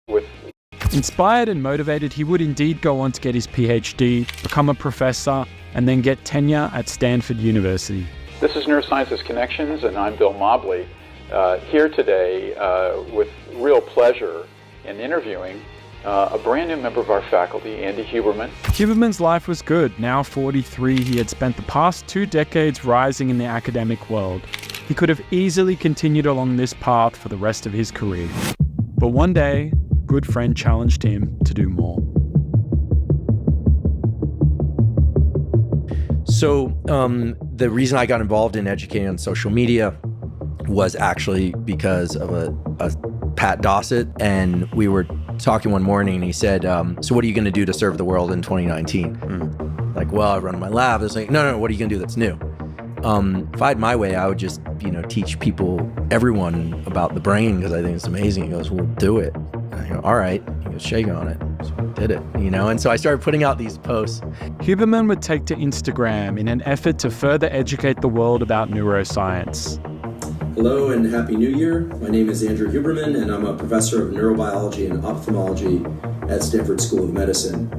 with. Inspired and motivated, he would indeed go on to get his PhD, become a professor, and then get tenure at Stanford University. This is Neurosciences Connections, and I'm Bill Mobley, here today with real pleasure in interviewing a brand new member of our faculty, Andy Huberman. Huberman's life was good. Now 43, he had spent the past 2 decades rising in the academic world. He could have easily continued along this path for the rest of his career. But one day, a good friend challenged him to do more. So the reason I got involved in educating on social media was actually because of a Pat Dossett, and we were talking one morning and he said, so what are you going to do to serve the world in 2019? Like, well, I run my lab. It's like, no, what are you going to do that's new? If I had my way, I would just, teach people, everyone about the brain, because I think it's amazing. He goes, well, do it. And I go, all right. He goes, shake on it. So I did it, and so I started putting out these posts. Huberman would take to Instagram in an effort to further educate the world about neuroscience. Hello and Happy New Year. My name is Andrew Huberman, and I'm a professor of neurobiology and ophthalmology at Stanford School of Medicine.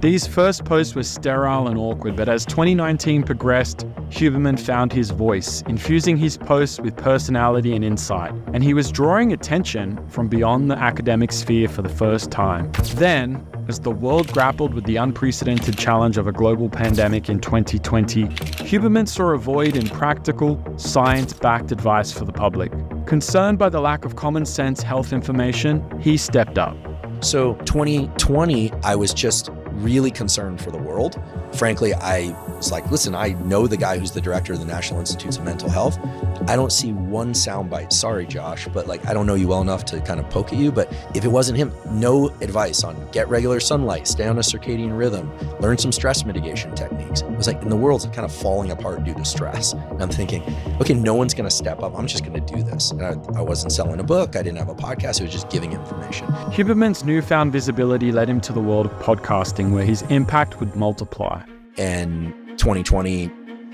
These first posts were sterile and awkward, but as 2019 progressed, Huberman found his voice, infusing his posts with personality and insight, and he was drawing attention from beyond the academic sphere for the first time. Then, as the world grappled with the unprecedented challenge of a global pandemic in 2020, Huberman saw a void in practical, science-backed advice for the public. Concerned by the lack of common sense health information, he stepped up. So 2020, I was just really concerned for the world. Frankly, I was like, listen, I know the guy who's the director of the National Institutes of Mental Health. I don't see one soundbite. Sorry, Josh, but I don't know you well enough to kind of poke at you. But if it wasn't him, no advice on get regular sunlight, stay on a circadian rhythm, learn some stress mitigation techniques. It was like, and the world's kind of falling apart due to stress. And I'm thinking, okay, no one's going to step up. I'm just going to do this. And I wasn't selling a book. I didn't have a podcast. It was just giving information. Huberman's newfound visibility led him to the world of podcasting, where his impact would multiply. And 2020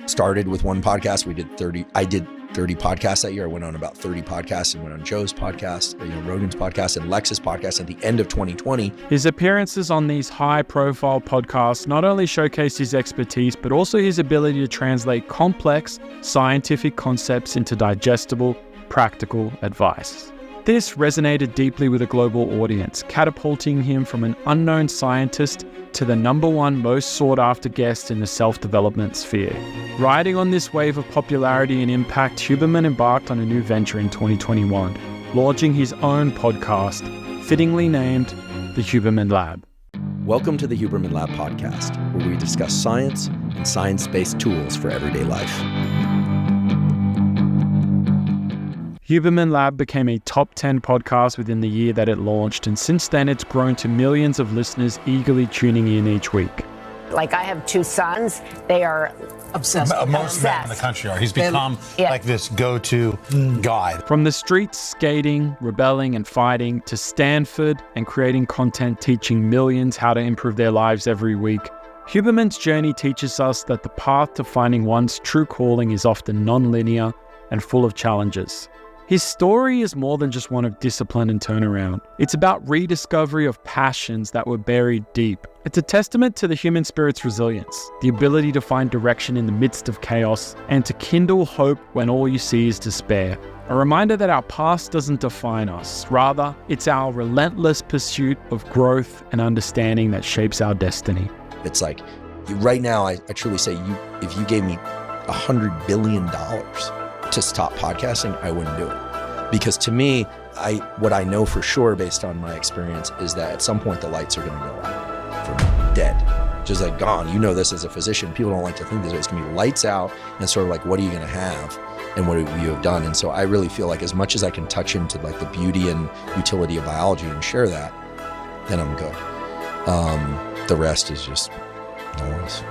started with one podcast. I did 30 podcasts that year. I went on about 30 podcasts and went on Joe's podcast, Rogan's podcast, and Lex's podcast at the end of 2020. His appearances on these high-profile podcasts not only showcased his expertise, but also his ability to translate complex scientific concepts into digestible, practical advice. This resonated deeply with a global audience, catapulting him from an unknown scientist to the #1 most sought-after guest in the self-development sphere. Riding on this wave of popularity and impact, Huberman embarked on a new venture in 2021, launching his own podcast, fittingly named The Huberman Lab. Welcome to the Huberman Lab podcast, where we discuss science and science-based tools for everyday life. Huberman Lab became a top 10 podcast within the year that it launched, and since then it's grown to millions of listeners eagerly tuning in each week. I have 2 sons. They are obsessed. Most men in the country are. He's become this go-to guy. From the streets, skating, rebelling and fighting, to Stanford and creating content teaching millions how to improve their lives every week, Huberman's journey teaches us that the path to finding one's true calling is often non-linear and full of challenges. His story is more than just one of discipline and turnaround. It's about rediscovery of passions that were buried deep. It's a testament to the human spirit's resilience, the ability to find direction in the midst of chaos, and to kindle hope when all you see is despair. A reminder that our past doesn't define us. Rather, it's our relentless pursuit of growth and understanding that shapes our destiny. It's like, right now, I truly say, if you gave me $100 billion to stop podcasting, I wouldn't do it. Because to me, what I know for sure based on my experience is that at some point the lights are going to go out for me, dead. Just gone. You know this as a physician. People don't like to think this way. It's going to be lights out and sort of what are you going to have and what have you have done? And so I really feel like as much as I can touch into the beauty and utility of biology and share that, then I'm good. The rest is just noise.